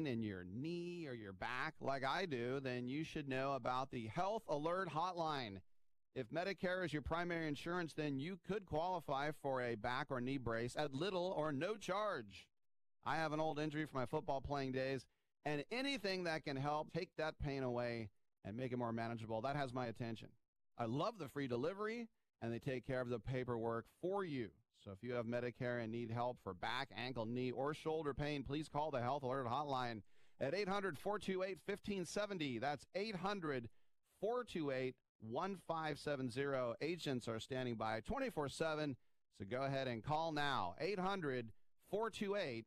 pain in your knee or your back like I do, then you should know about the Health Alert Hotline. If Medicare is your primary insurance, then you could qualify for a back or knee brace at little or no charge. I have an old injury from my football playing days, and anything that can help take that pain away and make it more manageable, that has my attention. I love the free delivery, and they take care of the paperwork for you. So if you have Medicare and need help for back, ankle, knee, or shoulder pain, please call the Health Alert Hotline at 800-428-1570. That's 800-428-1570. Agents are standing by 24/7, so go ahead and call now. 800-428-1570.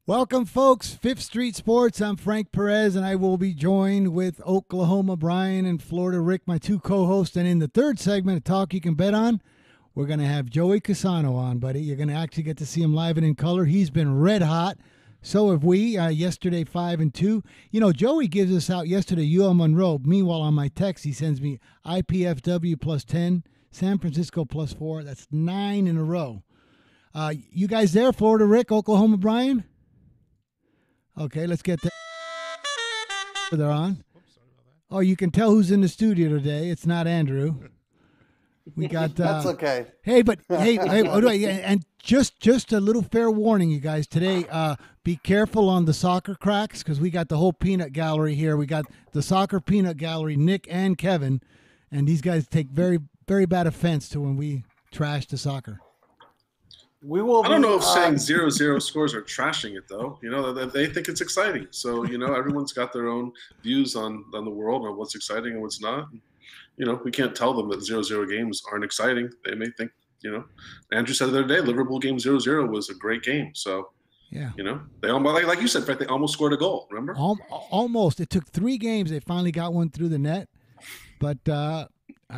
Welcome, folks. Fifth Street Sports. I'm Frank Perez, and I will be joined with Oklahoma Brian and Florida Rick, my two co-hosts. And in the third segment of Talk You Can Bet On, we're going to have Joey Cassano on, buddy. You're going to actually get to see him live and in color. He's been red hot. So have we. Yesterday, 5-2. You know, Joey gives us out yesterday, UL Monroe. Meanwhile, on my text, he sends me IPFW +10, San Francisco +4. That's 9 in a row. You guys there, Florida Rick, Oklahoma Brian? Okay, let's get that. They're on. Oops, sorry about that. Oh, you can tell who's in the studio today. It's not Andrew. We got. That's okay. Hey, but hey, and just a little fair warning, you guys. Today, be careful on the soccer cracks because we got the whole peanut gallery here. We got the soccer peanut gallery, Nick and Kevin, and these guys take very, very bad offense to when we trash the soccer. We will. I don't know if saying 0-0 scores are trashing it, though. You know, they think it's exciting. So, you know, everyone's got their own views on the world and what's exciting and what's not. You know, we can't tell them that 0-0 games aren't exciting. They may think, you know, Andrew said the other day, Liverpool game 0-0 was a great game. So, yeah, you know, they almost, like you said, Fred, they almost scored a goal. Remember? Almost. It took 3 games. They finally got one through the net. But I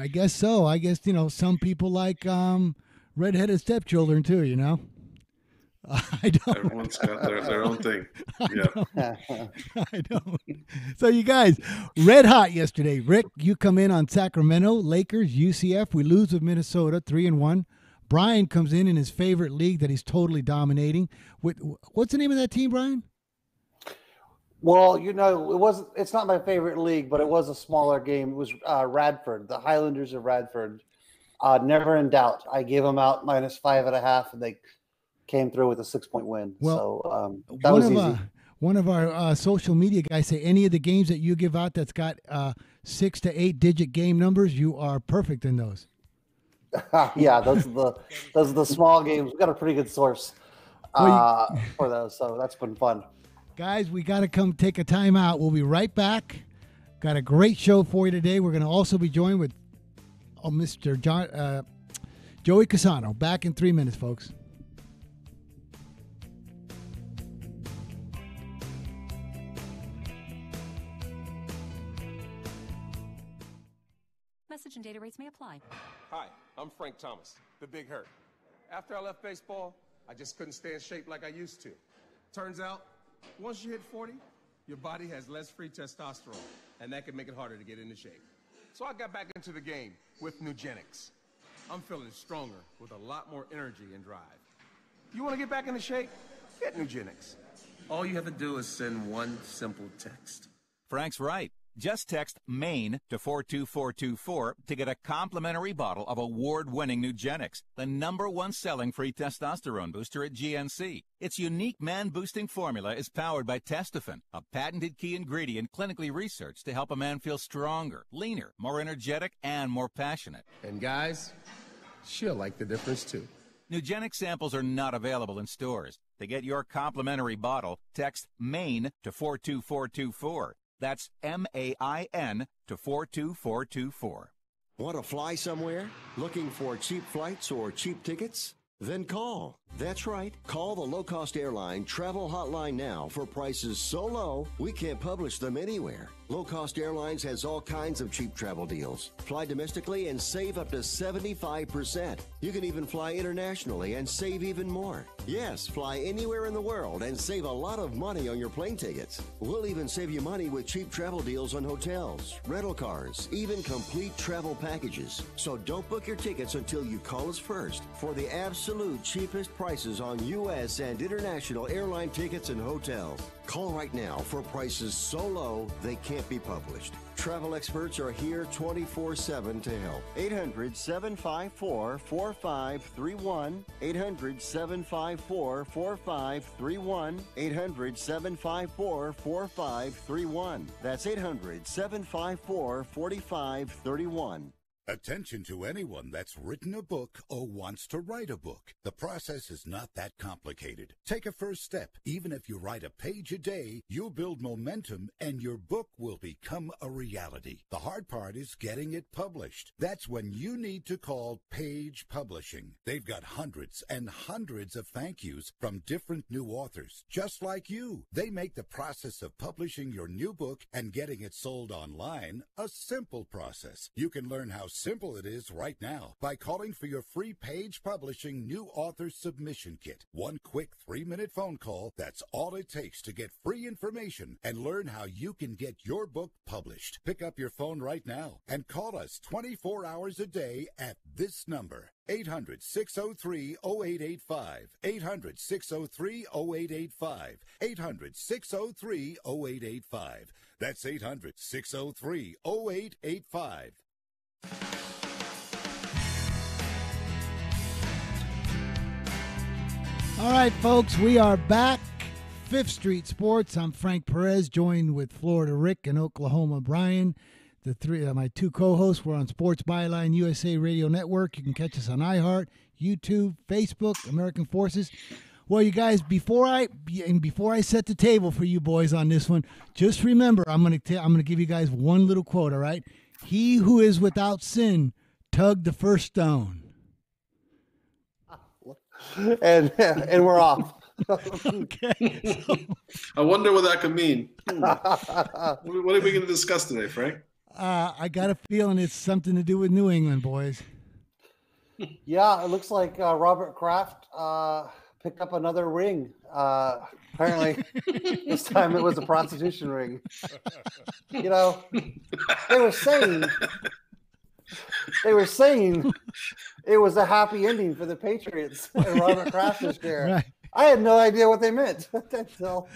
guess so. I guess, you know, some people like redheaded stepchildren too, you know. I don't. Everyone's got their own thing. Yeah. I don't. So you guys, red hot yesterday. Rick, you come in on Sacramento, Lakers, UCF. We lose with Minnesota, 3-1. Brian comes in his favorite league that he's totally dominating. What's the name of that team, Brian? Well, you know, it's not my favorite league, but it was a smaller game. It was Radford, the Highlanders of Radford. Never in doubt. I gave them out -5.5, and they came through with a 6-point win. Well, so that was easy. One of our social media guys say any of the games that you give out that's got 6 to 8 digit game numbers, you are perfect in those. Yeah, those are the small games. We got a pretty good source for those, so that's been fun. Guys, we got to come take a time out. We'll be right back. Got a great show for you today. We're going to also be joined with Mr. Joey Cassano. Back in 3 minutes, folks. Message and data rates may apply. Hi, I'm Frank Thomas, the Big Hurt. After I left baseball, I just couldn't stay in shape like I used to. Turns out, once you hit 40, your body has less free testosterone, and that can make it harder to get into shape. So I got back into the game with Nugenix. I'm feeling stronger with a lot more energy and drive. You want to get back into shape? Get Nugenix. All you have to do is send one simple text. Frank's right. Just text MAINE to 42424 to get a complimentary bottle of award-winning Nugenix, the #1 selling free testosterone booster at GNC. Its unique man-boosting formula is powered by Testofen, a patented key ingredient clinically researched to help a man feel stronger, leaner, more energetic, and more passionate. And guys, she'll like the difference too. Nugenix samples are not available in stores. To get your complimentary bottle, text MAINE to 42424. That's MAIN to 42424. Want to fly somewhere? Looking for cheap flights or cheap tickets? Then call. That's right. Call the low-cost airline travel hotline now for prices so low we can't publish them anywhere. Low-cost airlines has all kinds of cheap travel deals. Fly domestically and save up to 75%. You can even fly internationally and save even more. Yes, fly anywhere in the world and save a lot of money on your plane tickets. We'll even save you money with cheap travel deals on hotels, rental cars, even complete travel packages. So don't book your tickets until you call us first for the absolute cheapest prices on U.S. and international airline tickets and hotels. Call right now for prices so low they can't be published. Travel experts are here 24/7 to help. 800-754-4531. 800-754-4531. 800-754-4531. That's 800-754-4531. Attention to anyone that's written a book or wants to write a book. The process is not that complicated. Take a first step. Even if you write a page a day, you'll build momentum and your book will become a reality. The hard part is getting it published. That's when you need to call Page Publishing. They've got hundreds and hundreds of thank yous from different new authors, just like you. They make the process of publishing your new book and getting it sold online a simple process. You can learn how simple it is right now by calling for your free Page Publishing New Author Submission Kit. One quick 3-minute phone call, that's all it takes to get free information and learn how you can get your book published. Pick up your phone right now and call us 24 hours a day at this number. 800-603-0885. 800-603-0885. 800-603-0885. That's 800-603-0885. All right, folks, we are back. Fifth Street Sports. I'm Frank Perez, joined with Florida Rick and Oklahoma Brian. The three, my two co-hosts, were on Sports Byline USA Radio Network. You can catch us on iHeart, YouTube, Facebook, American Forces. Well, you guys, before I set the table for you boys on this one, just remember, I'm gonna give you guys one little quote. All right, he who is without sin tugged the first stone. And we're off. Okay. I wonder what that could mean. What are we going to discuss today, Frank? I got a feeling it's something to do with New England, boys. Yeah, it looks like Robert Kraft picked up another ring. Apparently, this time it was a prostitution ring. You know, they were saying it was a happy ending for the Patriots and Robert Kraft this year. Right. I had no idea what they meant until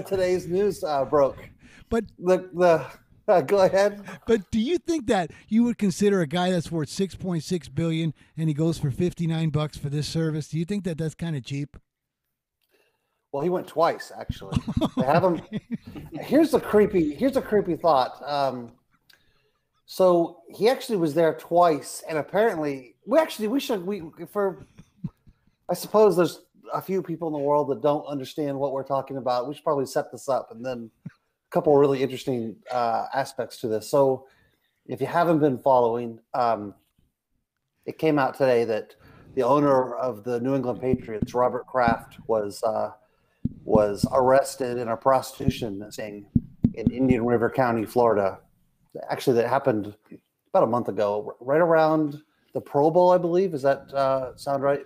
today's news broke. But go ahead. But do you think that you would consider a guy that's worth $6.6 billion and he goes for $59 for this service? Do you think that that's kind of cheap? Well, he went twice actually. They have him. Here's a creepy thought. So he actually was there twice, and apparently I suppose there's a few people in the world that don't understand what we're talking about. We should probably set this up, and then a couple of really interesting aspects to this. So if you haven't been following, it came out today that the owner of the New England Patriots, Robert Kraft, was arrested in a prostitution sting in Indian River County, Florida. Actually, that happened about a month ago, right around the Pro Bowl, I believe. Does that sound right?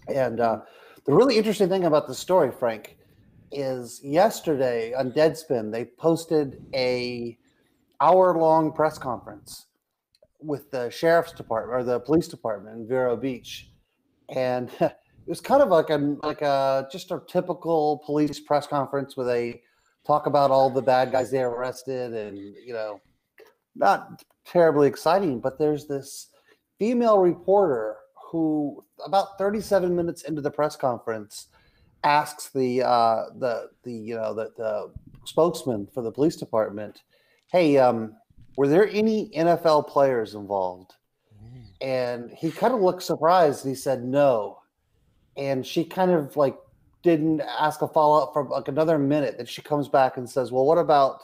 And the really interesting thing about the story, Frank, is yesterday on Deadspin, they posted a hour-long press conference with the sheriff's department or the police department in Vero Beach. And it was kind of like just a typical police press conference where they talk about all the bad guys they arrested and, you know, not terribly exciting, but there's this female reporter who about 37 minutes into the press conference asks the spokesman for the police department, hey, were there any NFL players involved? And he kind of looked surprised. He said no. And she kind of like didn't ask a follow-up for like another minute. Then she comes back and says, well, what about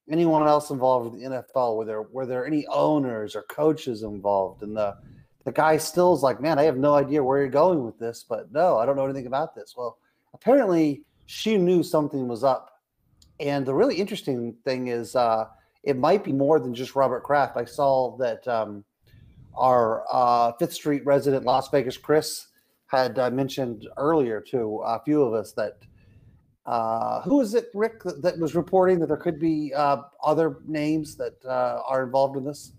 anyone else involved with the NFL? Were there any owners or coaches involved? And the guy still is like, man, I have no idea where you're going with this, but no, I don't know anything about this. Well, apparently she knew something was up. And the really interesting thing is it might be more than just Robert Kraft. I saw that our Fifth Street resident, Las Vegas Chris, had mentioned earlier to a few of us that who is it, Rick, that was reporting that there could be other names that are involved in this?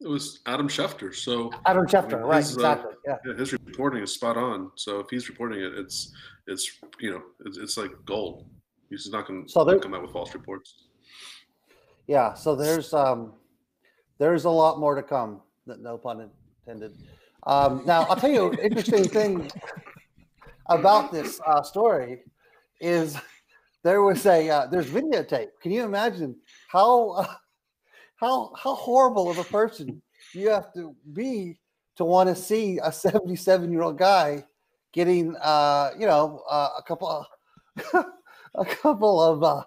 It was Adam Schefter. So Adam Schefter, right? his, Exactly. Yeah. His reporting is spot on. So if he's reporting it, it's it's like gold. He's not going to come out with false reports. Yeah. So there's a lot more to come. No pun intended. Now I'll tell you an interesting thing about this story is there was there's videotape. Can you imagine how horrible of a person you have to be to want to see a 77-year-old guy getting a couple of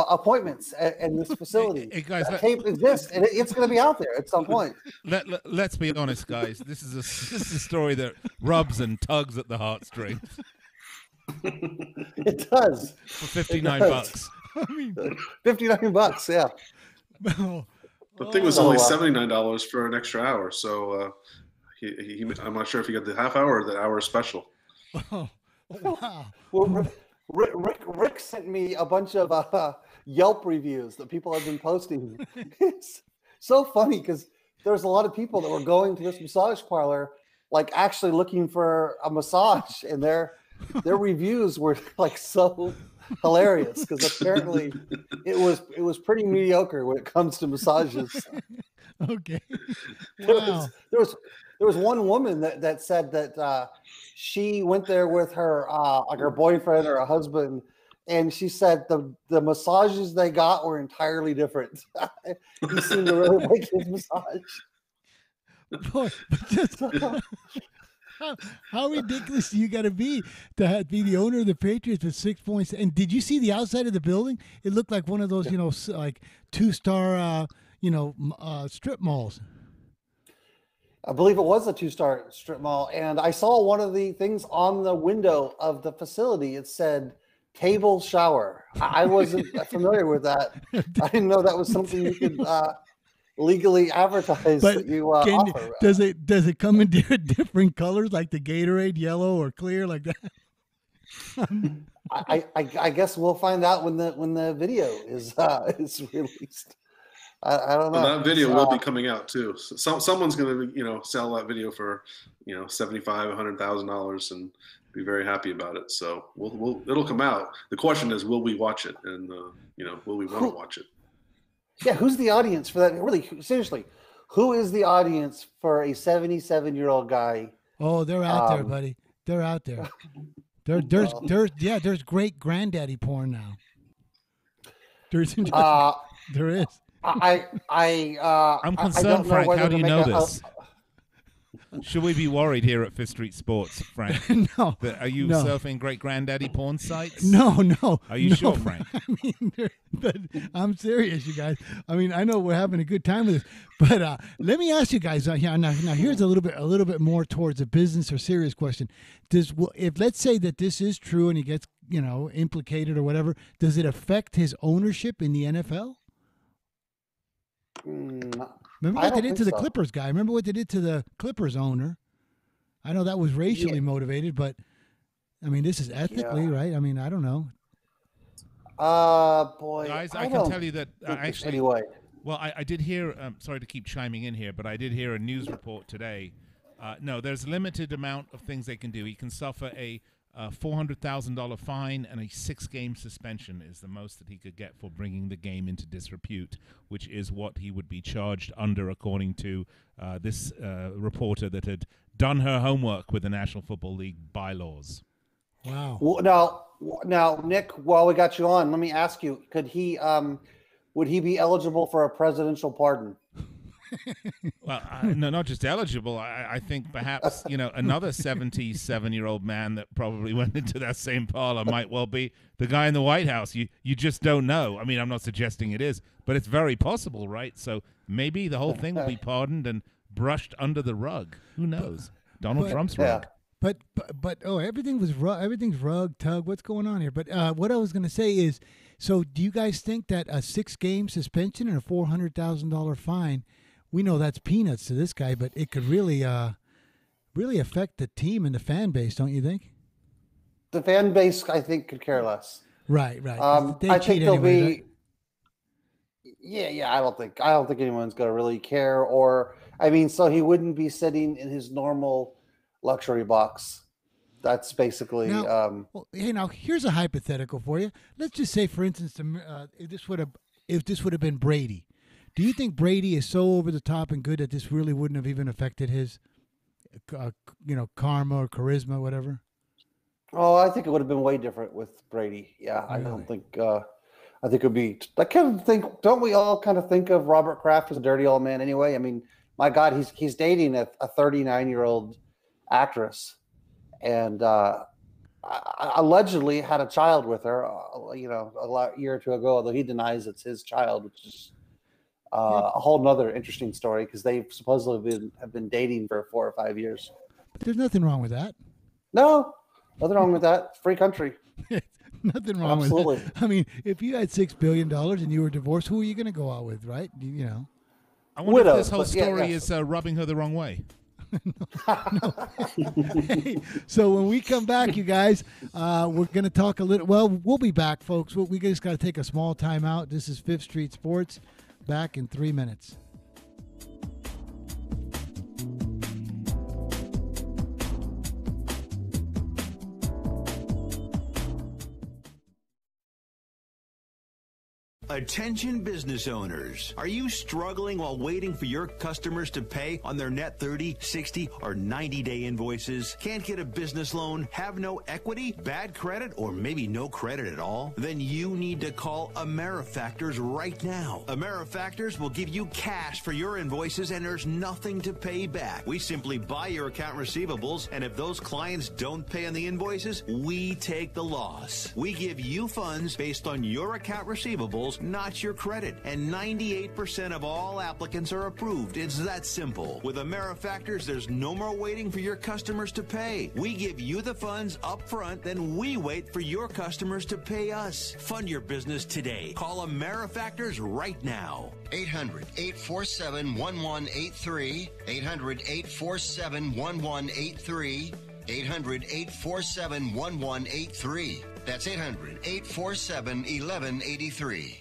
appointments in this facility? Hey guys, tape exists, and it's going to be out there at some point. Let's be honest, guys. This is a story that rubs and tugs at the heartstrings. It does. For $59. I mean, $59, yeah. The thing was only $79 for an extra hour, so I'm not sure if he got the half hour or the hour special. Oh, wow. Well, Rick sent me a bunch of Yelp reviews that people have been posting. It's so funny because there's a lot of people that were going to this massage parlor, like actually looking for a massage, and their reviews were like so hilarious because apparently it was pretty mediocre when it comes to massages. Okay. Wow. There was one woman that said that she went there with her like her boyfriend or a husband, and she said the massages they got were entirely different. He seemed to really like his massage. Boy, but just, how ridiculous do you got to be be the owner of the Patriots with 6 points? And did you see the outside of the building? It looked like one of those, like 2-star, strip malls. I believe it was a 2-star strip mall, and I saw one of the things on the window of the facility. It said "table shower." I wasn't familiar with that. I didn't know that was something you could legally advertise. But that you offer. Does it come in different colors, like the Gatorade, yellow or clear, like that? I guess we'll find out when the video is released. I don't know. Well, that video will be coming out too. So someone's going to sell that video for $75,000-$100,000 and be very happy about it. So it'll come out. The question is, will we watch it? And will we want to watch it? Yeah, who's the audience for that? Really, seriously, who is the audience for a 77-year-old guy? Oh, they're out there, buddy. They're out there. There's great granddaddy porn now. There is. I'm concerned, Frank. How do you know this? Should we be worried here at Fifth Street Sports, Frank? No. Are you surfing great granddaddy porn sites? No. Are you sure, Frank? I mean, but I'm serious, you guys. I mean, I know we're having a good time with this, but let me ask you guys. Now here's a little bit more towards a business or serious question. If let's say that this is true and he gets implicated or whatever, does it affect his ownership in the NFL? Remember what they did to the Clippers guy? Remember what they did to the Clippers owner? I know that was racially motivated, but I mean, this is ethically, right? I mean, I don't know. Boy, guys, I can tell you that actually. Anyway, well, I did hear. Sorry to keep chiming in here, but I did hear a news report today. No, there's a limited amount of things they can do. He can suffer a $400,000 fine and a 6-game suspension is the most that he could get for bringing the game into disrepute, which is what he would be charged under, according to this reporter that had done her homework with the National Football League bylaws. Wow. Well, now, Nick, while we got you on, let me ask you: could he, would he be eligible for a presidential pardon? Well, no, not just eligible. I think perhaps, another 77-year-old man that probably went into that same parlor might well be the guy in the White House. You just don't know. I mean, I'm not suggesting it is, but it's very possible, right? So maybe the whole thing will be pardoned and brushed under the rug. Who knows? Donald Trump's rug. But everything's rug, tug. What's going on here? But what I was going to say is, so do you guys think that a 6-game suspension and a $400,000 fine? We know that's peanuts to this guy, but it could really, really affect the team and the fan base, don't you think? The fan base, I think, could care less. Right. They I cheat think there'll anyway, be. right? Yeah. I don't think anyone's going to really care. Or, I mean, so he wouldn't be sitting in his normal luxury box. That's basically. Now, now here's a hypothetical for you. Let's just say, for instance, if this would have been Brady, do you think Brady is so over the top and good that this really wouldn't have even affected his, karma or charisma, whatever? Oh, I think it would have been way different with Brady. Yeah, I don't think. I think it would be. I kind of think. Don't we all kind of think of Robert Kraft as a dirty old man anyway? I mean, my God, he's dating a 39-year-old actress, and allegedly had a child with her. A year or two ago, although he denies it's his child, which is a whole nother interesting story because they supposedly have been dating for 4 or 5 years. But there's nothing wrong with that. No, nothing wrong with that. Free country. Nothing wrong with that. I mean, if you had $6 billion and you were divorced, who are you going to go out with, right? I wonder if this whole story is rubbing her the wrong way. No. Hey, so when we come back, you guys, we're going to talk a little. Well, we'll be back, folks. We just got to take a small time out. This is Fifth Street Sports. Back in 3 minutes. Attention business owners. Are you struggling while waiting for your customers to pay on their net 30, 60, or 90-day invoices? Can't get a business loan? Have no equity? Bad credit? Or maybe no credit at all? Then you need to call AmeriFactors right now. AmeriFactors will give you cash for your invoices and there's nothing to pay back. We simply buy your account receivables, and if those clients don't pay on the invoices, we take the loss. We give you funds based on your account receivables, not your credit, and 98% of all applicants are approved. It's that simple. With AmeriFactors, there's no more waiting for your customers to pay. We give you the funds up front, then we wait for your customers to pay us. Fund your business today. Call AmeriFactors right now. 800-847-1183. 800-847-1183. 800-847-1183. That's 800-847-1183.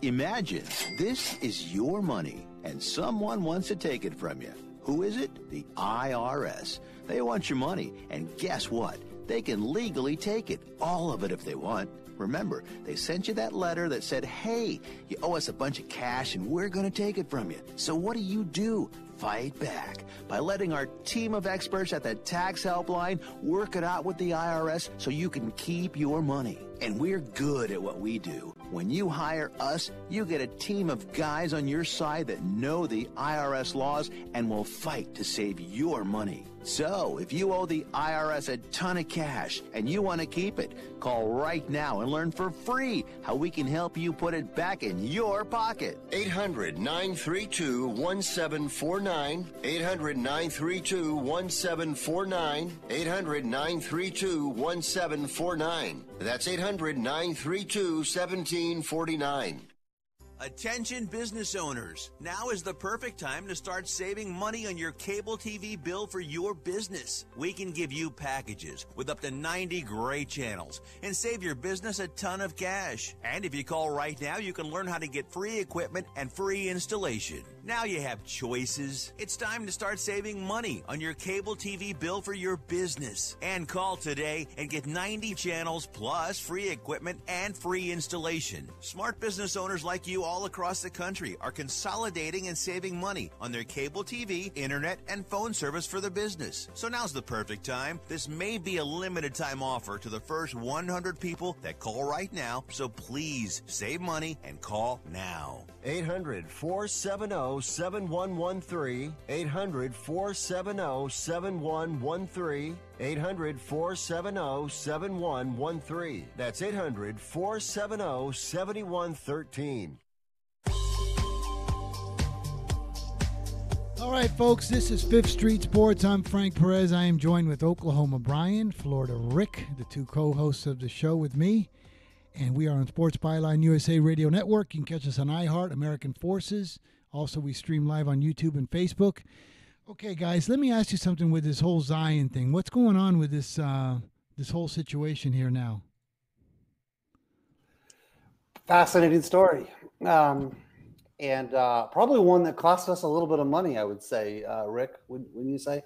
Imagine this is your money and someone wants to take it from you. Who is it? The IRS. They want your money, and guess what? They can legally take it, all of it if they want. Remember, they sent you that letter that said, hey, you owe us a bunch of cash and we're going to take it from you. So what do? Fight back by letting our team of experts at the Tax Helpline work it out with the IRS so you can keep your money. And we're good at what we do. When you hire us, you get a team of guys on your side that know the IRS laws and will fight to save your money. So, if you owe the IRS a ton of cash and you want to keep it, call right now and learn for free how we can help you put it back in your pocket. 800-932-1749. 800-932-1749. 800-932-1749. That's 800-932-1749. Attention business owners, now is the perfect time to start saving money on your cable TV bill for your business. We can give you packages with up to 90 great channels and save your business a ton of cash. And if you call right now, you can learn how to get free equipment and free installation. Now you have choices. It's time to start saving money on your cable TV bill for your business. And call today and get 90 channels plus free equipment and free installation. Smart business owners like you all across the country are consolidating and saving money on their cable TV, internet, and phone service for the business. So now's the perfect time. This may be a limited time offer to the first 100 people that call right now. So please save money and call now. 800-470-7113. 800-470-7113. 800-470-7113. That's 800-470-7113. All right, folks, this is Fifth Street Sports. I'm Frank Perez. I am joined with Oklahoma Brian, Florida Rick, the two co-hosts of the show with me. And we are on Sports Byline USA Radio Network. You can catch us on iHeart, American Forces, Also, we stream live on YouTube and Facebook. Okay, guys, let me ask you something with this whole Zion thing. What's going on with this this whole situation here now? Fascinating story. And probably one that cost us a little bit of money, I would say, Rick, wouldn't you say?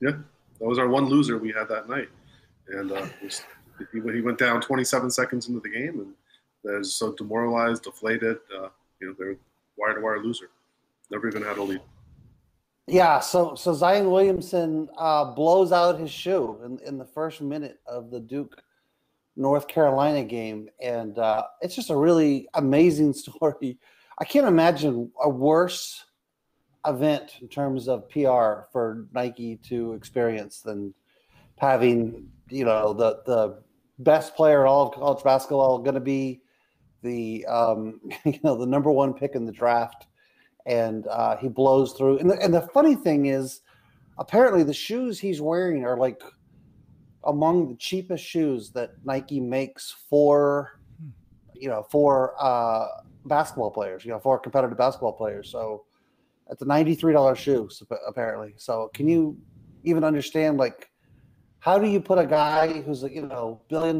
Yeah, that was our one loser we had that night. And he went down 27 seconds into the game, and they're so demoralized, deflated. They're wire-to-wire loser. Never even had a lead. Yeah, so Zion Williamson blows out his shoe in the first minute of the Duke North Carolina game, and it's just a really amazing story. I can't imagine a worse event in terms of PR for Nike to experience than having the best player in all of college basketball going to be the the number one pick in the draft, and he blows through. And the funny thing is, apparently the shoes he's wearing are like among the cheapest shoes that Nike makes for basketball players, for competitive basketball players. So it's a $93 shoe apparently. So can you even understand, like, how do you put a guy who's a $1 billion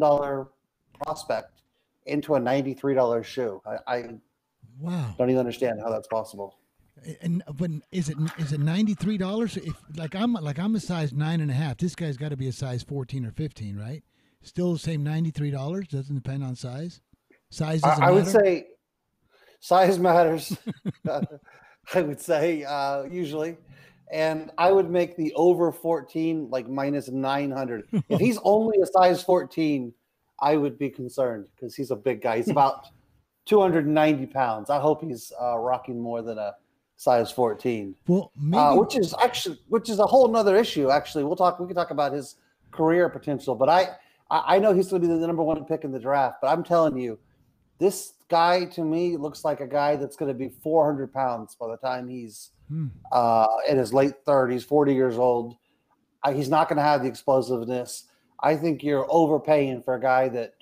prospect into a $93 shoe? I don't even understand how that's possible. But is it $93? If I'm a size 9.5, this guy's got to be a size 14 or 15, right? Still the same $93. Doesn't depend on size. Size doesn't matter? I would say size matters. I would say usually, and I would make the over 14 like minus 900. If he's only a size 14, I would be concerned because he's a big guy. He's about 290 pounds. I hope he's rocking more than a size 14. Well, maybe... which is a whole nother issue. Actually, we can talk about his career potential, but I know he's going to be the number one pick in the draft. But I'm telling you, this guy to me looks like a guy that's going to be 400 pounds by the time he's in his late 30s, 40 years old. He's not going to have the explosiveness. I think you're overpaying for a guy that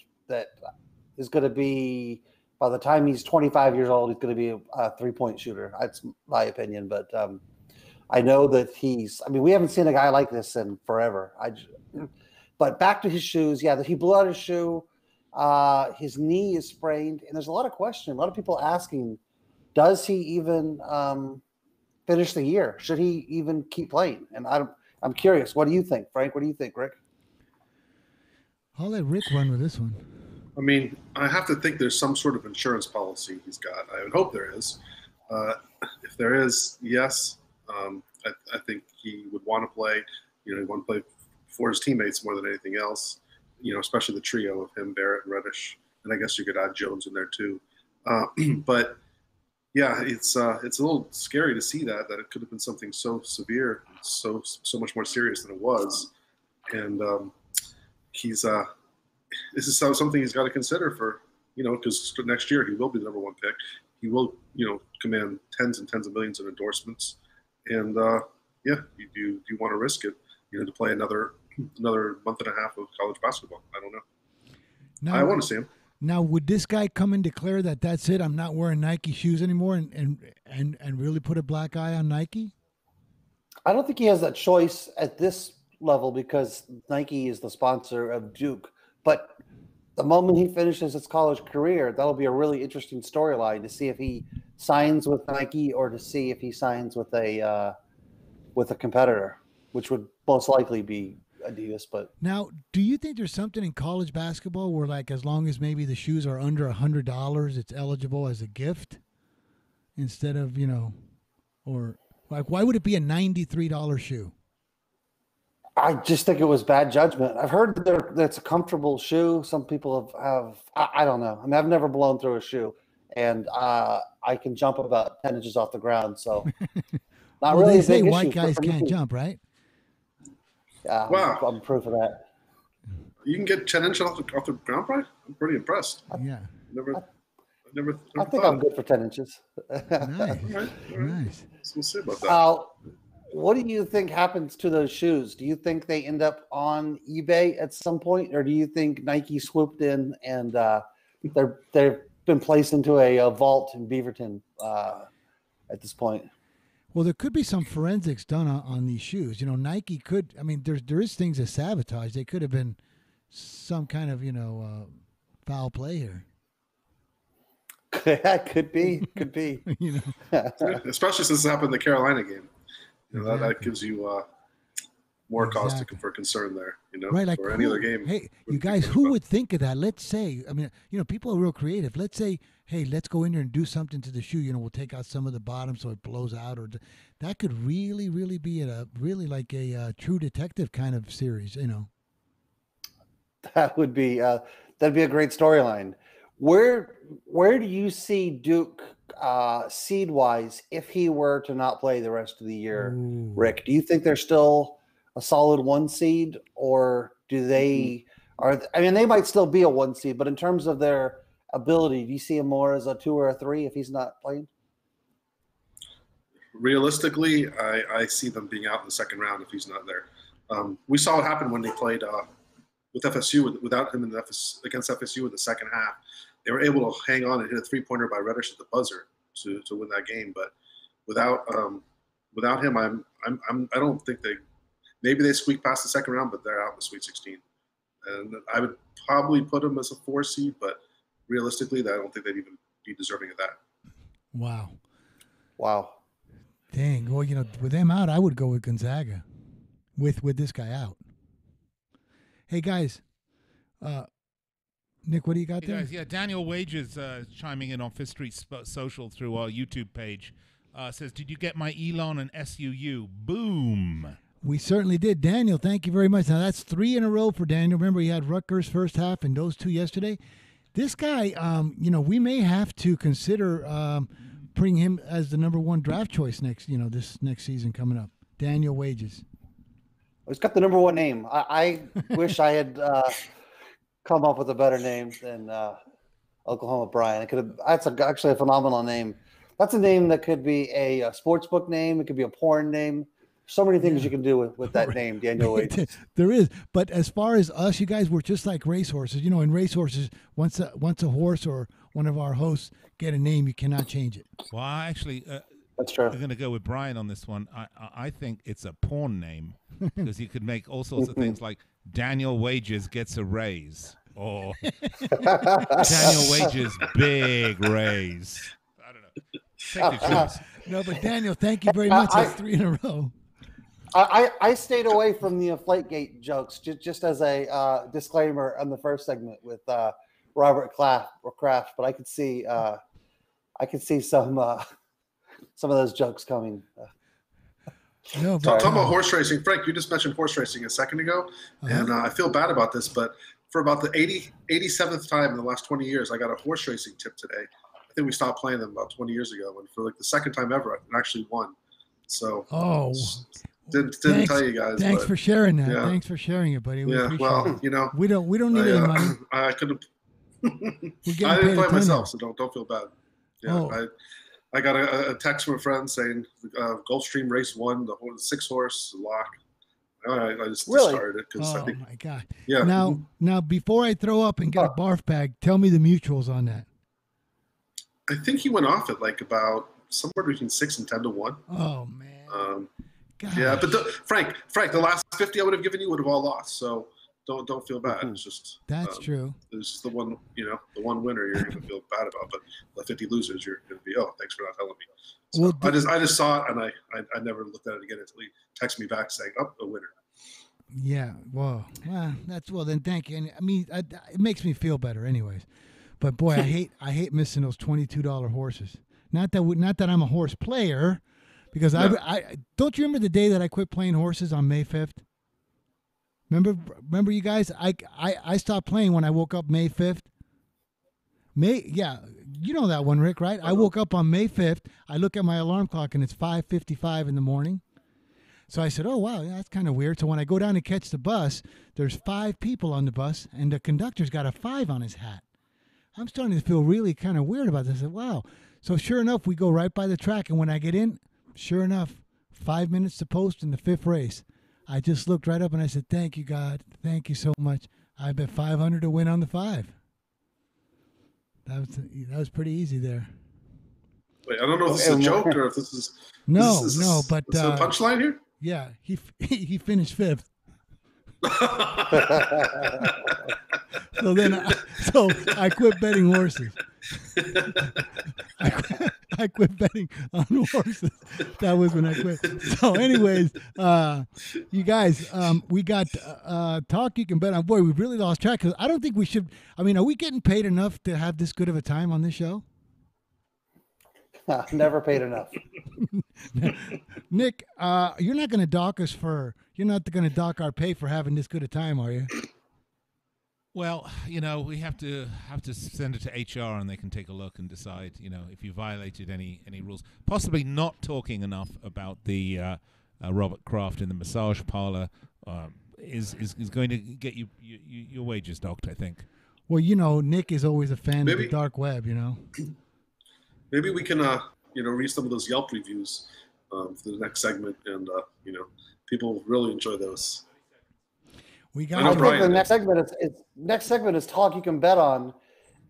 is going to be, by the time he's 25 years old, he's going to be a three-point shooter. That's my opinion. But I know that we haven't seen a guy like this in forever. But back to his shoes. Yeah, he blew out his shoe. His knee is sprained. And there's a lot of questions. A lot of people asking, does he even finish the year? Should he even keep playing? And I'm curious. What do you think, Frank? What do you think, Rick? I'll let Rick run with this one. I mean, I have to think there's some sort of insurance policy he's got. I would hope there is. If there is, yes, I think he would want to play. He want to play for his teammates more than anything else. Especially the trio of him, Barrett, and Reddish, and I guess you could add Jones in there too. But yeah, it's a little scary to see that it could have been something so severe, so much more serious than it was, and this is something he's got to consider for, because next year he will be the number one pick. He will, command tens and tens of millions in endorsements. And, do you want to risk it, to play another month and a half of college basketball? I don't know. I want to see him. Now, would this guy come and declare that that's it, I'm not wearing Nike shoes anymore and really put a black eye on Nike? I don't think he has that choice at this level because Nike is the sponsor of Duke. But the moment he finishes his college career, that'll be a really interesting storyline to see if he signs with Nike or to see if he signs with a competitor, which would most likely be Adidas. But now, do you think there's something in college basketball where, like, as long as maybe the shoes are under $100, it's eligible as a gift instead of or like why would it be a $93 shoe? I just think it was bad judgment. I've heard that's a comfortable shoe. Some people have I don't know. I mean, I've never blown through a shoe, and I can jump about 10 inches off the ground. So, not really. They say white guys can't jump, right? Yeah, wow. I'm proof of that. You can get 10 inches off the ground, Brian? I'm pretty impressed. Yeah. I think I'm good for 10 inches. Nice. All right. Nice. So we'll see about that. What do you think happens to those shoes? Do you think they end up on eBay at some point, or do you think Nike swooped in and they've been placed into a vault in Beaverton at this point. Well, there could be some forensics done on these shoes. You know, Nike could. I mean, there is things of sabotage. They could have been some kind of foul play here. Could be. You know, Especially since it happened in the Carolina game. You know, that gives you more cause for concern there. You know, right? Like for any other game. Hey, you guys, who would think of that? Let's say, I mean, people are real creative. Let's say, hey, let's go in there and do something to the shoe. You know, we'll take out some of the bottom so it blows out, or that could really, really be like a True Detective kind of series. You know, that would be that'd be a great storyline. Where do you see Duke seed wise if he were to not play the rest of the year? Ooh. Rick, do you think they're still a solid 1 seed, or do they they might still be a 1 seed, but in terms of their ability, do you see him more as a 2 or a 3 if he's not playing? Realistically, I see them being out in the second round if he's not there. We saw what happened when they played with FSU without him against FSU in the second half. They were able to hang on and hit a 3-pointer by Reddish at the buzzer to win that game. But without him, I don't think maybe they squeak past the second round, but they're out in the Sweet 16. And I would probably put them as a 4 seed, but realistically, I don't think they'd even be deserving of that. Wow. Dang. Well, with them out, I would go with Gonzaga with this guy out. Hey, guys. Nick, what do you got there? Guys, yeah, Daniel Wages chiming in on Fifth Street Social through our YouTube page. Says, did you get my Elon and SUU? Boom. We certainly did. Daniel, thank you very much. Now, that's 3 in a row for Daniel. Remember, he had Rutgers first half and those 2 yesterday. This guy, we may have to consider putting him as the number 1 draft choice this next season coming up. Daniel Wages. He's got the number 1 name. I wish I had come up with a better name than Oklahoma Brian. That's actually a phenomenal name. That's a name that could be a sports book name. It could be a porn name. So many things you can do with that name, Daniel Wages. There is. But as far as us, you guys, we're just like racehorses. You know, in racehorses, once a horse or one of our hosts get a name, you cannot change it. Well, actually, that's true. I'm going to go with Brian on this one. I think it's a porn name because you could make all sorts of things like Daniel Wages gets a raise or Daniel Wages big raise. I don't know. Take your choice. No, but Daniel, thank you very much. That's 3 in a row. I stayed away from the Inflategate jokes just as a disclaimer on the first segment with Robert Kraft, but I could see some of those jokes coming. No, talking about horse racing, Frank, you just mentioned horse racing a second ago, and I feel bad about this, but for about the 87th time in the last 20 years, I got a horse racing tip today. I think we stopped playing them about 20 years ago, and for like the second time ever, I actually won. So didn't tell you guys. Thanks for sharing that. Yeah. Thanks for sharing it, buddy. We well, it. We don't need any money. I could have. I didn't play myself, so don't feel bad. Yeah, I got a text from a friend saying Gulfstream Race 1, the 6-horse lock. I just discarded it because I think. Oh my God! Yeah. Now, before I throw up and get a barf bag, tell me the mutuals on that. I think he went off at like about somewhere between 6 and 10 to 1. Oh man. Yeah, but Frank, the last 50 I would have given you would have all lost. So don't feel bad. It's just that's true. It's just the one winner you're going to feel bad about, but the 50 losers you're going to be thanks for not telling me. So I just saw it and I never looked at it again until he texted me back saying, a winner. Yeah, well, then thank you. And I mean, it makes me feel better, anyways. But boy, I hate missing those $22 horses. Not that I'm a horse player, because I don't you remember the day that I quit playing horses on May 5th? Remember you guys? I stopped playing when I woke up May 5th. You know that one, Rick, right? I woke up on May 5th. I look at my alarm clock and it's 5:55 in the morning. So I said, oh, wow, that's kind of weird. So when I go down to catch the bus, there's 5 people on the bus, and the conductor's got a 5 on his hat. I'm starting to feel really kind of weird about this. I said, wow. So sure enough, we go right by the track, and when I get in, sure enough, 5 minutes to post in the 5th race. I just looked right up and I said, thank you, God. Thank you so much. I bet 500 to win on the 5. That was pretty easy there. Wait, I don't know if this is a joke or if this is no, this is but is a punchline here. Yeah, he finished 5th. So then, I quit betting horses. I quit betting on horses. That was when I quit. So, anyways, you guys, we got talk you can bet on. Boy, we've really lost track because I don't think we should. I mean, are we getting paid enough to have this good of a time on this show? Never paid enough. Nick, you're not going to dock us you're not going to dock our pay for having this good a time, are you? Well, we have to send it to HR, and they can take a look and decide, if you violated any rules. Possibly not talking enough about the Robert Kraft in the massage parlor is going to get you your wages docked, I think. Well, Nick is always a fan of the dark web, Maybe we can, read some of those Yelp reviews for the next segment, and people really enjoy those. We got. I think the next segment is talk you can bet on,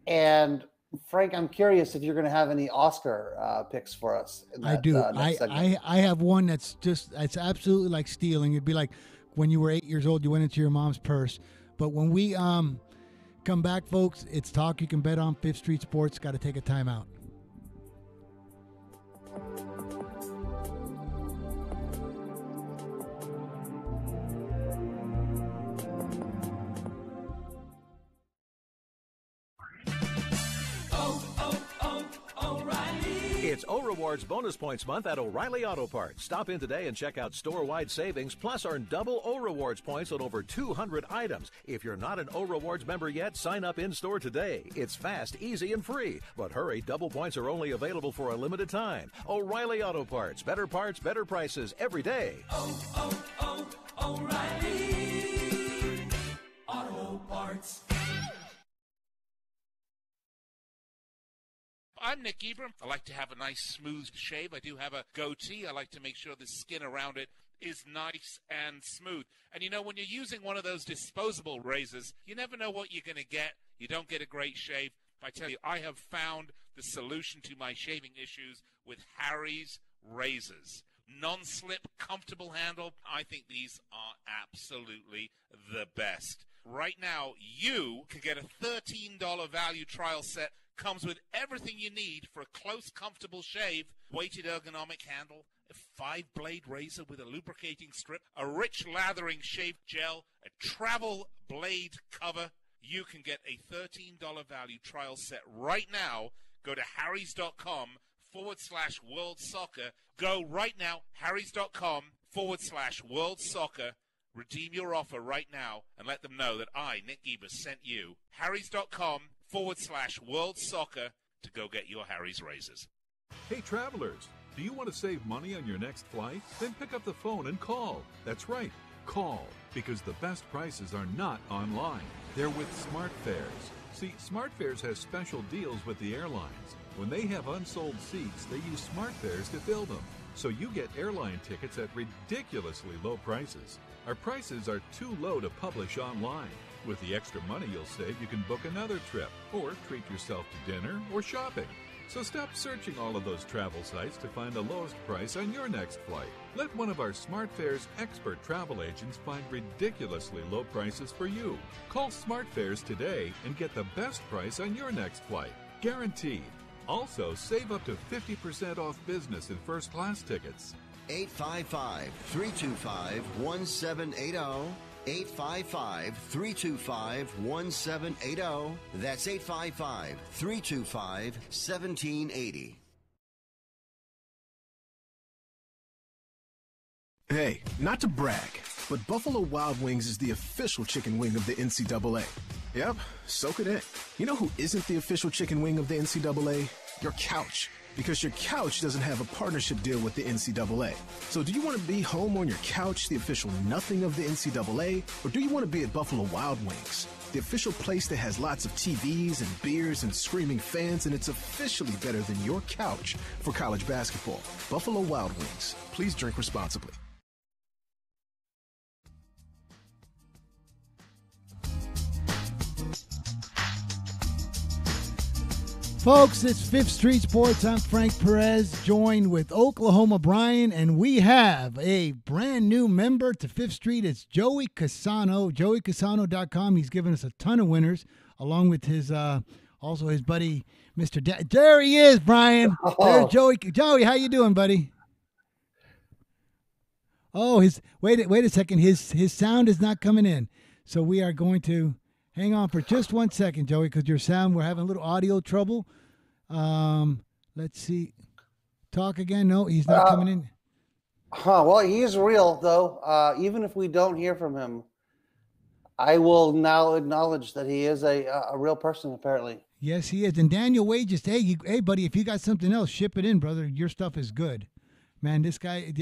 and Frank, I'm curious if you're going to have any Oscar picks for us. I do. I have one it's absolutely like stealing. It'd be like when you were 8 years old, you went into your mom's purse. But when we come back, folks, it's talk you can bet on. 5th Street Sports. Got to take a timeout. It's O-Rewards Bonus Points Month at O'Reilly Auto Parts. Stop in today and check out store-wide savings, plus earn double O-Rewards points on over 200 items. If you're not an O-Rewards member yet, sign up in-store today. It's fast, easy, and free. But hurry, double points are only available for a limited time. O'Reilly Auto Parts. Better parts, better prices every day. O'Reilly Auto Parts. I'm Nick Ebram. I like to have a nice smooth shave. I do have a goatee. I like to make sure the skin around it is nice and smooth. And when you're using one of those disposable razors, you never know what you're going to get. You don't get a great shave. I tell you, I have found the solution to my shaving issues with Harry's razors. Non-slip, comfortable handle. I think these are absolutely the best. Right now, you can get a $13 value trial set. Comes with everything you need for a close, comfortable shave. Weighted ergonomic handle, a 5-blade razor with a lubricating strip, a rich lathering shave gel, a travel blade cover. You can get a $13 value trial set right now. Go to harrys.com/World Soccer. Go right now, harrys.com/World Soccer. Redeem your offer right now and let them know that I, Nick Ebers, sent you. harrys.com/World Soccer to go get your Harry's razors. Hey travelers, do you want to save money on your next flight? Then pick up the phone and call. That's right, call, because the best prices are not online. They're with SmartFares. See, SmartFares has special deals with the airlines. When they have unsold seats, they use SmartFares to fill them. So you get airline tickets at ridiculously low prices. Our prices are too low to publish online. With the extra money you'll save, you can book another trip or treat yourself to dinner or shopping. So stop searching all of those travel sites to find the lowest price on your next flight. Let one of our SmartFares expert travel agents find ridiculously low prices for you. Call SmartFares today and get the best price on your next flight. Guaranteed. Also, save up to 50% off business and first class tickets. 855-325-1780. 855-325-1780. That's 855-325-1780. Hey, not to brag, but Buffalo Wild Wings is the official chicken wing of the NCAA. Yep, soak it in. You know who isn't the official chicken wing of the NCAA? Your couch. Because your couch doesn't have a partnership deal with the NCAA. So do you want to be home on your couch, the official nothing of the NCAA? Or do you want to be at Buffalo Wild Wings, the official place that has lots of TVs and beers and screaming fans, and it's officially better than your couch for college basketball? Buffalo Wild Wings. Please drink responsibly. Folks, it's Fifth Street Sports. I'm Frank Perez, joined with Oklahoma Brian, and we have a brand new member to Fifth Street. It's Joey Cassano, joeycassano.com. He's given us a ton of winners, along with his also his buddy, Mr. There he is, Brian. There's Joey. Joey, how you doing, buddy? Oh, wait a second. His sound is not coming in, so we are going to hang on for just 1 second, Joey, because your sound, we're having a little audio trouble. Let's see. Talk again. No, he's not coming in. Well, he's real, though. Even if we don't hear from him, I will now acknowledge that he is a real person, apparently. Yes, he is. And Daniel Wade just, hey, buddy, if you got something else, ship it in, brother. Your stuff is good. Man, this guy,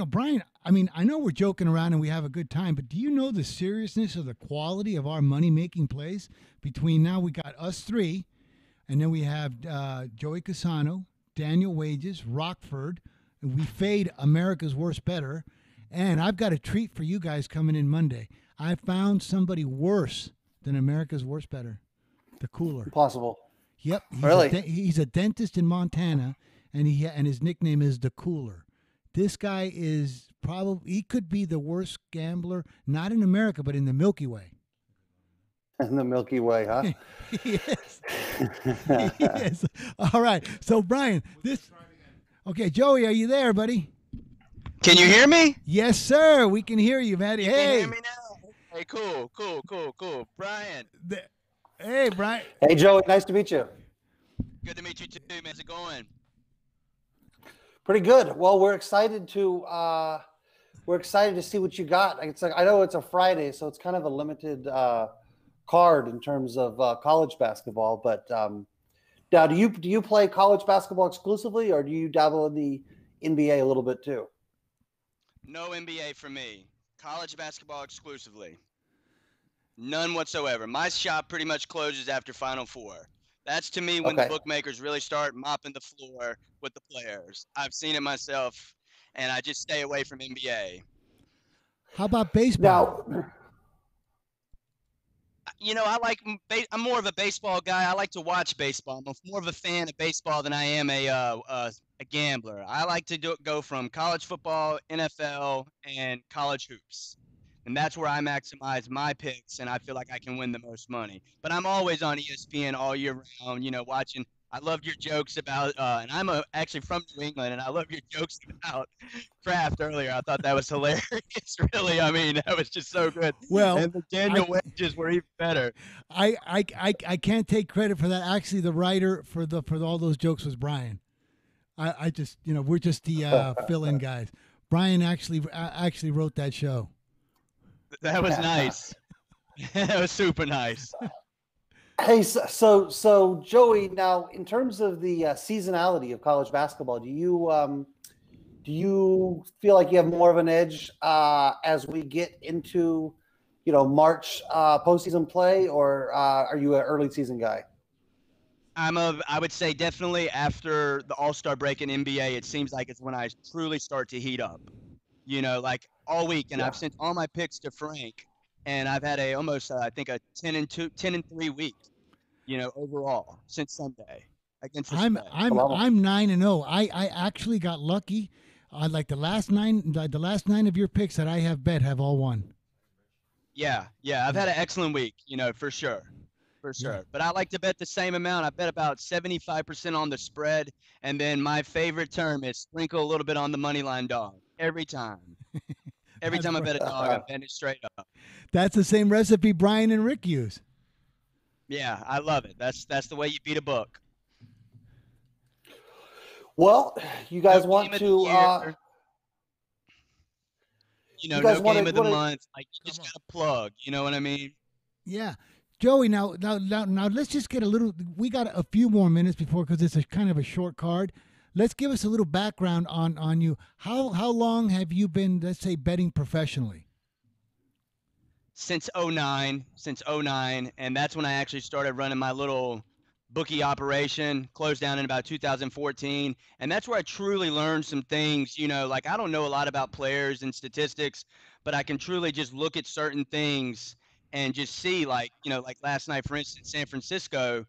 Brian, I mean, I know we're joking around and we have a good time, but do you know the seriousness of the quality of our money-making plays? Between now, we got us three, and then we have Joey Cassano, Daniel Wages, Rockford, and we fade America's Worst Better. And I've got a treat for you guys coming in Monday. I found somebody worse than America's Worst Better, the Cooler. Possible. Yep. Really? He's a dentist in Montana, and his nickname is the Cooler. This guy is he could be the worst gambler, not in America, but in the Milky Way. In the Milky Way, huh? Yes. Yes. All right. So, Brian, okay, Joey, are you there, buddy? Can you hear me? Yes, sir. We can hear you, Maddie. You hey. can hear me now? Hey, cool. Brian. Hey, Brian. Hey, Joey. Nice to meet you. Good to meet you, too, man. How's it going? Pretty good. Well, we're excited to see what you got. It's like, I know it's a Friday, so it's kind of a limited card in terms of college basketball. But now, do you play college basketball exclusively, or do you dabble in the NBA a little bit too? No NBA for me. College basketball exclusively. None whatsoever. My shop pretty much closes after Final Four. That's to me when the bookmakers really start mopping the floor with the players. I've seen it myself, and I just stay away from NBA. How about baseball? Now, I'm more of a baseball guy. I like to watch baseball. I'm more of a fan of baseball than I am a gambler. I like to go from college football, NFL, and college hoops. And that's where I maximize my picks, and I feel like I can win the most money. But I'm always on ESPN all year round, watching. I loved your jokes about, and I'm actually from New England, and I love your jokes about Kraft earlier. I thought that was hilarious, really. I mean, that was just so good. Well, and the Daniel Wedges were even better. I can't take credit for that. Actually, the writer for all those jokes was Brian. I just, we're just the fill-in guys. Brian actually wrote that show. That was nice. That was super nice. Hey, so Joey, now in terms of the seasonality of college basketball, do you feel like you have more of an edge as we get into March postseason play, or are you an early season guy? I would say definitely after the All-Star break in NBA, it seems like it's when I truly start to heat up. Like all week, and I've sent all my picks to Frank, and I've had almost I think a 10-3 week, overall since Sunday against the I'm spread. I'm 9-0. I actually got lucky. Like the last nine of your picks that I have bet have all won. Yeah, I've had an excellent week, for sure. But I like to bet the same amount. I bet about 75% on the spread, and then my favorite term is sprinkle a little bit on the money line dog every time. Every time I bet a dog, I'm betting it straight up. That's the same recipe Brian and Rick use. Yeah, I love it. That's the way you beat a book. Well, you guys want to no game of the month. Like, you just got to plug. You know what I mean? Yeah. Joey, now let's just get a little. We got a few more minutes because it's a kind of a short card. Let's give us a little background on you. How long have you been, let's say, betting professionally? Since 09, and that's when I actually started running my little bookie operation, closed down in about 2014, and that's where I truly learned some things. Like, I don't know a lot about players and statistics, but I can truly just look at certain things and just see, like last night, for instance, San Francisco,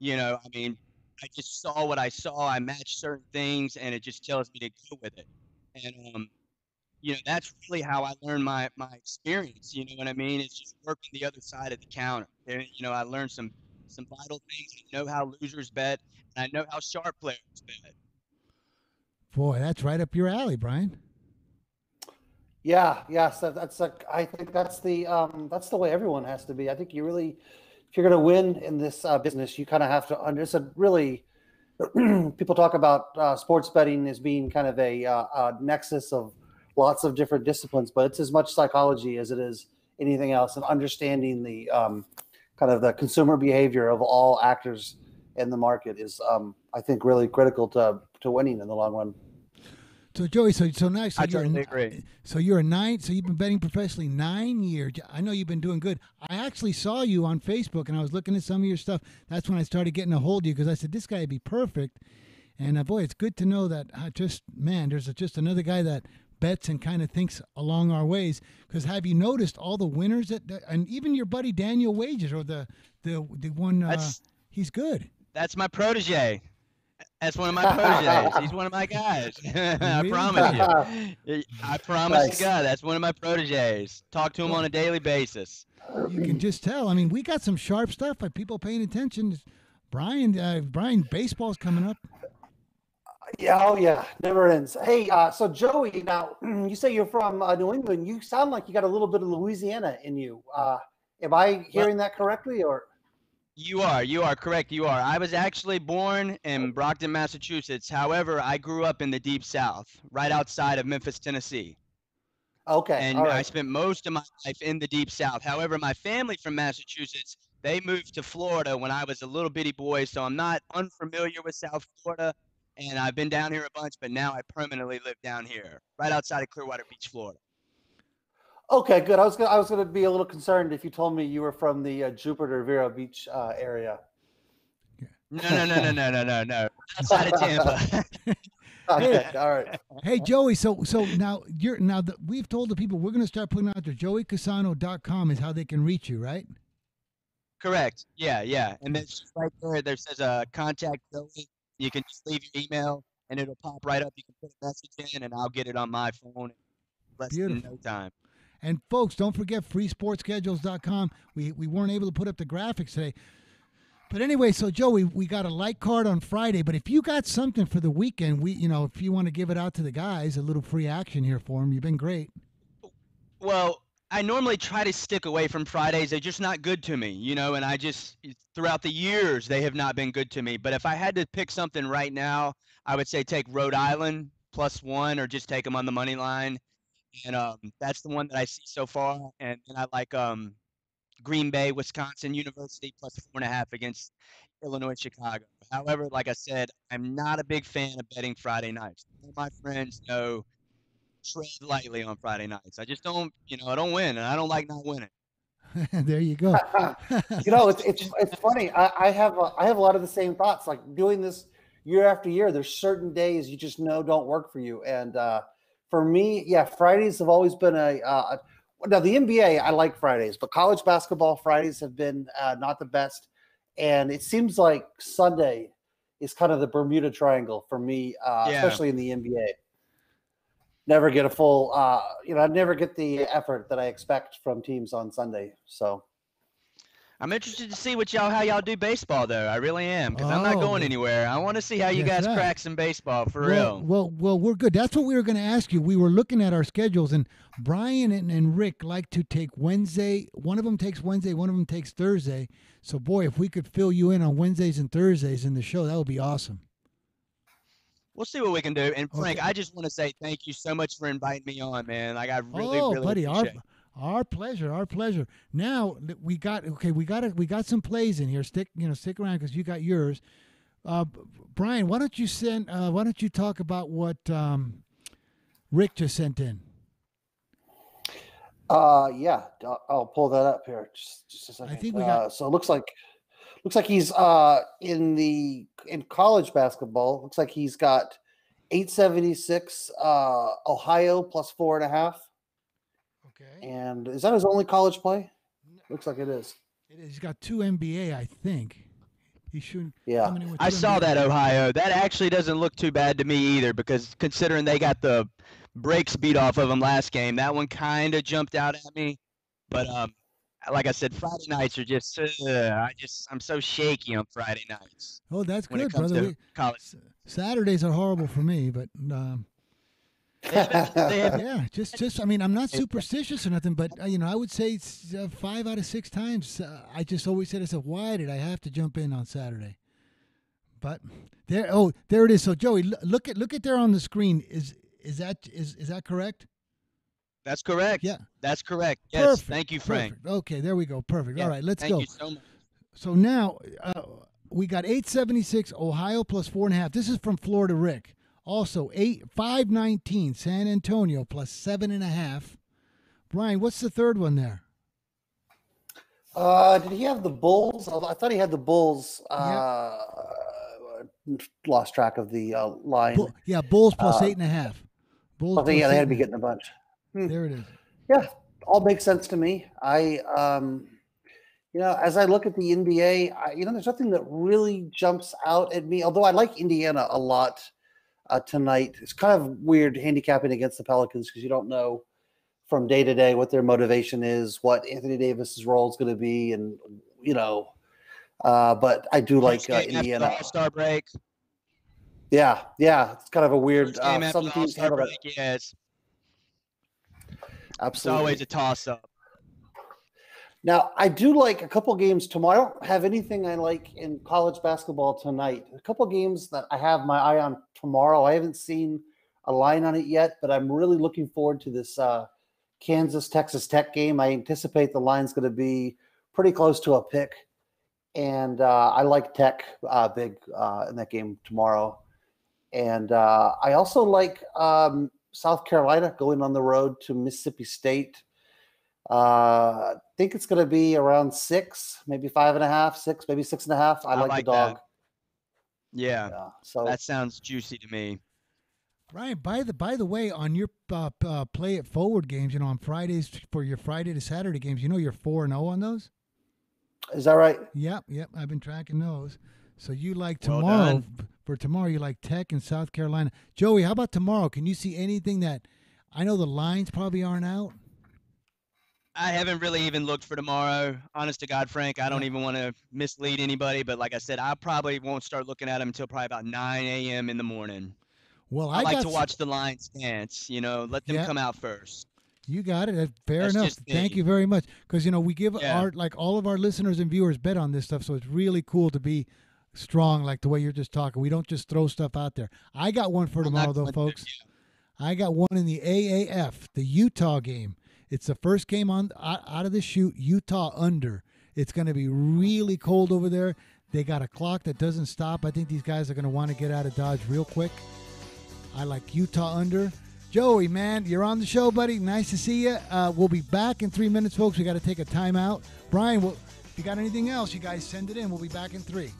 You know, I mean, I just saw what I saw. I matched certain things, and it just tells me to go with it. And you know, that's really how I learned my experience. You know what I mean? It's just working the other side of the counter. And, you know, I learned some vital things. I know how losers bet, and I know how sharp players bet. Boy, that's right up your alley, Brian. Yeah, yes, that's like I think that's the way everyone has to be. I think you really, if you're going to win in this business, you kind of have to It's a really people talk about sports betting as being kind of a nexus of lots of different disciplines, but it's as much psychology as it is anything else, and understanding the kind of the consumer behavior of all actors in the market is, I think, really critical to winning in the long run. So Joey, so now I totally agree. So you're a 9. So you've been betting professionally 9 years. I know you've been doing good. I actually saw you on Facebook, and I was looking at some of your stuff. That's when I started getting a hold of you because I said this guy would be perfect. And boy, it's good to know that. There's just another guy that bets and kind of thinks along our ways. Because have you noticed all the winners and even your buddy Daniel Wages or the one? He's good. That's my protege. That's one of my proteges. He's one of my guys. I promise you. I promise to God, that's one of my proteges. Talk to him on a daily basis. You can just tell. I mean, we got some sharp stuff. By people paying attention. Brian, baseball's coming up. Yeah, oh yeah, never ends. Hey, so Joey, now you say you're from New England. You sound like you got a little bit of Louisiana in you. Am I hearing that correctly, or? You are correct. You are. I was actually born in Brockton, Massachusetts. However, I grew up in the Deep South, right outside of Memphis, Tennessee. Okay. And I spent most of my life in the Deep South. However, my family from Massachusetts, they moved to Florida when I was a little bitty boy, so I'm not unfamiliar with South Florida. And I've been down here a bunch, but now I permanently live down here, right outside of Clearwater Beach, Florida. Okay, good. I was gonna be a little concerned if you told me you were from the Jupiter Vero Beach area. No. Outside of Tampa. Okay, all right. Hey Joey, so now we've told the people we're going to start putting out there. JoeyCasano.com is how they can reach you, right? Correct. Yeah. And then right there says contact Joey. You can just leave your email and it'll pop right up. You can put a message in and I'll get it on my phone in less than no time. And folks, don't forget freesportschedules.com. We weren't able to put up the graphics today. But anyway, so Joey, we got a light card on Friday, but if you got something for the weekend, if you want to give it out to the guys, a little free action here for them, you've been great. Well, I normally try to stick away from Fridays. They're just not good to me, and I just, throughout the years, they have not been good to me. But if I had to pick something right now, I would say take Rhode Island +1 or just take them on the money line. And that's the one that I see so far. And then I like Green Bay, Wisconsin University +4.5 against Illinois, Chicago. However, like I said, I'm not a big fan of betting Friday nights. All my friends know tread lightly on Friday nights. I just don't, I don't win, and I don't like not winning. There you go. It's funny. I have a lot of the same thoughts. Like doing this year after year, there's certain days you just know don't work for you, and for me, yeah, Fridays have always been now the NBA, I like Fridays, but college basketball Fridays have been not the best. And it seems like Sunday is kind of the Bermuda Triangle for me, especially in the NBA. Never get a full, I never get the effort that I expect from teams on Sunday. So I'm interested to see how y'all do baseball, though. I really am, because I'm not going anywhere. I want to see how you guys crack some baseball for real. Well, we're good. That's what we were going to ask you. We were looking at our schedules, and Brian and Rick like to take Wednesday. One of them takes Wednesday, one of them takes Thursday. So, boy, if we could fill you in on Wednesdays and Thursdays in the show, that would be awesome. We'll see what we can do. And, Frank, I just want to say thank you so much for inviting me on, man. Like, I really buddy, appreciate it. Our pleasure. Now we got some plays in here. Stick around because you got yours. Brian, why don't you talk about what Rick just sent in? Yeah, I'll pull that up here. Just a second. I think we got. So it looks like he's in college basketball. Looks like he's got 876 Ohio +4.5. Okay. And is that his only college play? Looks like it is. It is. He's got 2 NBA, I think. He's shooting. Yeah. coming in with I saw 200. that, Ohio. That actually doesn't look too bad to me either, because considering they got the brakes beat off of them last game, that one kind of jumped out at me. But like I said, Friday nights are just I'm so shaky on Friday nights. Oh, that's when good, it comes brother. to college. Saturdays are horrible for me, but yeah, just I mean, I'm not superstitious or nothing, but I would say it's 5 out of 6 times. I just always said, why did I have to jump in on Saturday? But there it is. So Joey, look at there on the screen. Is that correct? That's correct. Yeah, that's correct. Yes, perfect. Thank you, Frank. Perfect. Okay, there we go. Perfect. Yeah, All right, let's thank go. you so much. So now we got 876 Ohio plus 4.5. This is from Florida Rick. Also 519 San Antonio plus 7.5. Brian, what's the third one there? Did he have the Bulls? I thought he had the Bulls. Lost track of the line. Bulls plus 8.5. Bulls. I think, they had to be getting a bunch. There it is. Yeah, all makes sense to me. As I look at the NBA, there's nothing that really jumps out at me. Although I like Indiana a lot tonight. It's kind of weird handicapping against the Pelicans because you don't know from day to day what their motivation is, what Anthony Davis's role is going to be, and but I do like Indiana. All-Star break. Yeah, it's kind of a weird. Some teams handle that. Yes, absolutely. It's always a toss-up. Now, I do like a couple games tomorrow. I don't have anything I like in college basketball tonight. A couple games that I have my eye on tomorrow. I haven't seen a line on it yet, but I'm really looking forward to this Kansas-Texas Tech game. I anticipate the line's going to be pretty close to a pick, and I like Tech big in that game tomorrow. And I also like South Carolina going on the road to Mississippi State. I think it's going to be around 6, maybe 5.5, 6, maybe 6.5. I like the dog. That. Yeah, so that sounds juicy to me. Brian, by the way, on your play it forward games, on Fridays for your Friday to Saturday games, you're 4-0 on those. Is that right? Yep. I've been tracking those. So you like tomorrow? For tomorrow, you like Tech and South Carolina. Joey, how about tomorrow? Can you see anything that I know the lines probably aren't out? I haven't really even looked for tomorrow. Honest to God, Frank, I don't even want to mislead anybody. But like I said, I probably won't start looking at them until probably about 9 a.m. in the morning. Well, I like to watch the lines dance. Let them come out first. You got it. Fair That's enough. just me. Thank you very much. Because we give all of our listeners and viewers bet on this stuff, so it's really cool to be strong like the way you're just talking. We don't just throw stuff out there. I got one for tomorrow though, folks. I got one in the AAF, the Utah game. It's the first game out of the chute, Utah under. It's going to be really cold over there. They got a clock that doesn't stop. I think these guys are going to want to get out of Dodge real quick. I like Utah under. Joey, man, you're on the show, buddy. Nice to see you. We'll be back in 3 minutes, folks. We got to take a timeout. Brian, if you got anything else, you guys send it in. We'll be back in 3.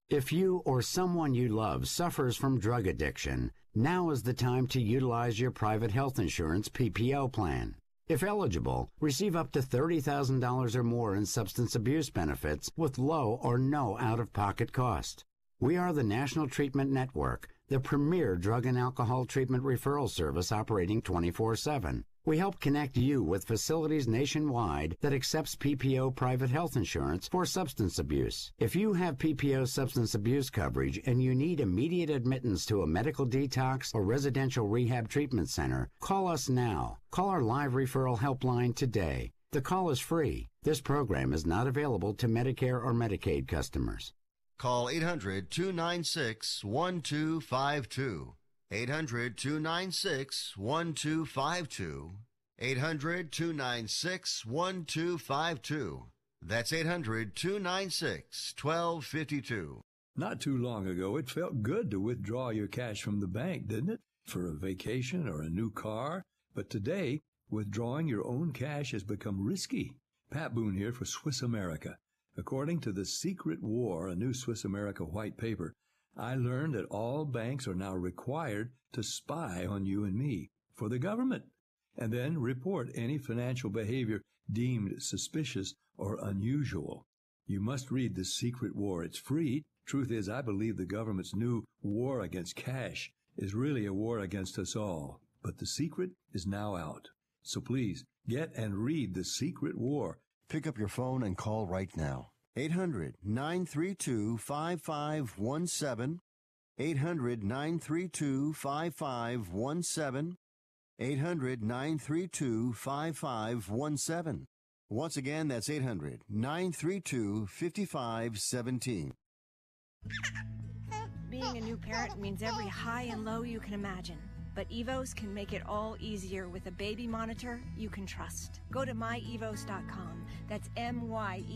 If you or someone you love suffers from drug addiction, now is the time to utilize your private health insurance PPO plan. If eligible, receive up to $30,000 or more in substance abuse benefits with low or no out-of-pocket cost. We are the National Treatment Network, the premier drug and alcohol treatment referral service operating 24/7. We help connect you with facilities nationwide that accepts PPO private health insurance for substance abuse. If you have PPO substance abuse coverage and you need immediate admittance to a medical detox or residential rehab treatment center, call us now. Call our live referral helpline today. The call is free. This program is not available to Medicare or Medicaid customers. Call 800-296-1252. 800-296-1252. 800-296-1252. That's 800-296-1252. Not too long ago, it felt good to withdraw your cash from the bank, didn't it? For a vacation or a new car. But today, withdrawing your own cash has become risky. Pat Boone here for Swiss America. According to The Secret War, a new Swiss America white paper, I learned that all banks are now required to spy on you and me for the government, and then report any financial behavior deemed suspicious or unusual. You must read The Secret War. It's free. Truth is, I believe the government's new war against cash is really a war against us all. But the secret is now out. So please, get and read The Secret War. Pick up your phone and call right now. 800-932-5517. 800-932-5517. 800-932-5517. Once again, that's 800-932-5517. Being a new parent means every high and low you can imagine. But Evos can make it all easier with a baby monitor you can trust. Go to myevos.com, that's MYEVOZ.com,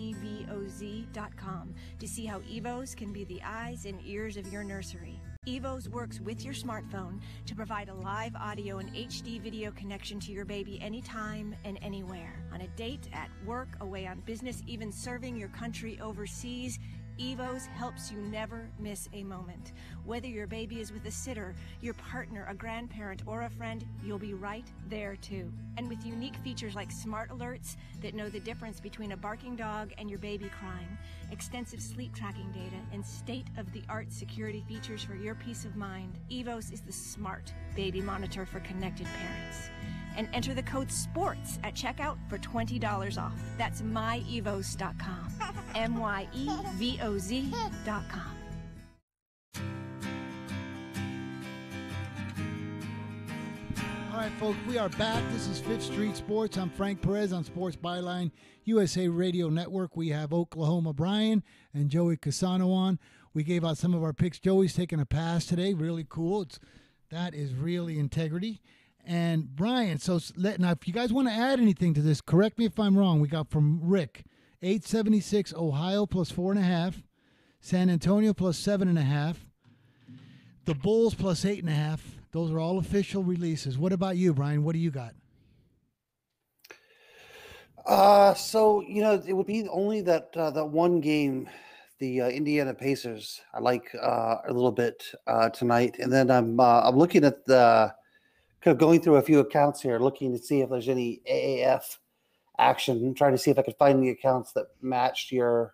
to see how Evos can be the eyes and ears of your nursery. Evos works with your smartphone to provide a live audio and HD video connection to your baby anytime and anywhere. On a date, at work, away on business, even serving your country overseas, Evos helps you never miss a moment. Whether your baby is with a sitter, your partner, a grandparent, or a friend, you'll be right there too. And with unique features like smart alerts that know the difference between a barking dog and your baby crying, extensive sleep tracking data, and state-of-the-art security features for your peace of mind, Evos is the smart baby monitor for connected parents. And enter the code SPORTS at checkout for $20 off. That's myevos.com. MYEVOZ.com. All right, folks, we are back. This is Fifth Street Sports. I'm Frank Perez on Sports Byline USA Radio Network. We have Oklahoma Brian and Joey Casano on. We gave out some of our picks. Joey's taking a pass today. Really cool. That is really integrity. And Brian, now if you guys want to add anything to this, correct me if I'm wrong. We got from Rick, 876 Ohio plus 4.5, San Antonio plus 7.5, the Bulls plus 8.5. Those are all official releases. What about you, Brian? What do you got? It would be only that one game, the Indiana Pacers. I like a little bit tonight, and then I'm looking at the. Kind of going through a few accounts here, looking to see if there's any AAF action. I'm trying to see if I could find the accounts that matched your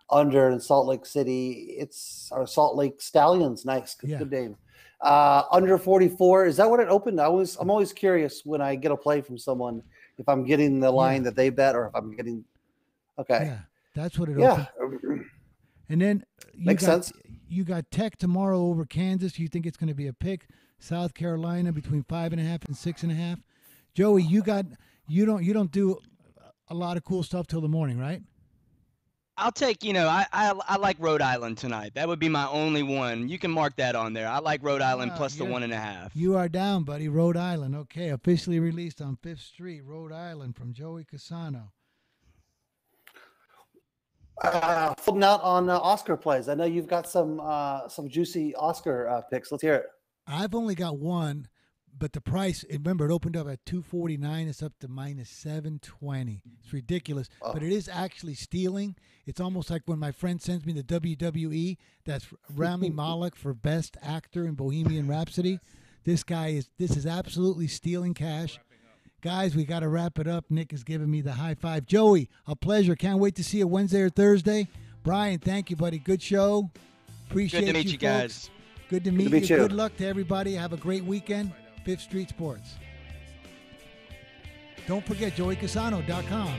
under in Salt Lake City. It's our Salt Lake Stallions. Nice, good name. Under 44. Is that what it opened? I'm always curious when I get a play from someone if I'm getting the line that they bet or if I'm getting. Okay. Yeah, that's what it opened. And then makes sense. You got Tech tomorrow over Kansas. You think it's going to be a pick? South Carolina between 5.5 and 6.5. Joey, you don't do a lot of cool stuff till the morning, right? I'll take, I like Rhode Island tonight. That would be my only one. You can mark that on there. I like Rhode Island plus the 1.5. You are down, buddy. Rhode Island. Okay, officially released on 5th Street, Rhode Island from Joey Casano. Folding out on Oscar plays. I know you've got some juicy Oscar picks. Let's hear it. I've only got one, but the price, remember, it opened up at $249. It's up to minus $720. It's ridiculous, but it is actually stealing. It's almost like when my friend sends me the WWE, that's Rami Malek for Best Actor in Bohemian Rhapsody. This is absolutely stealing cash. Guys, we got to wrap it up. Nick is giving me the high five. Joey, a pleasure. Can't wait to see you Wednesday or Thursday. Brian, thank you, buddy. Good show. Appreciate Good to meet you guys. Folks. Good to meet you. Good luck to everybody. Have a great weekend. Fifth Street Sports. Don't forget joeycasano.com.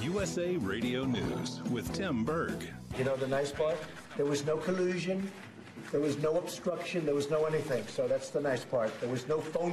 USA Radio News with Tim Berg. You know the nice part? There was no collusion, There was no obstruction. There was no anything. So that's the nice part. There was no phone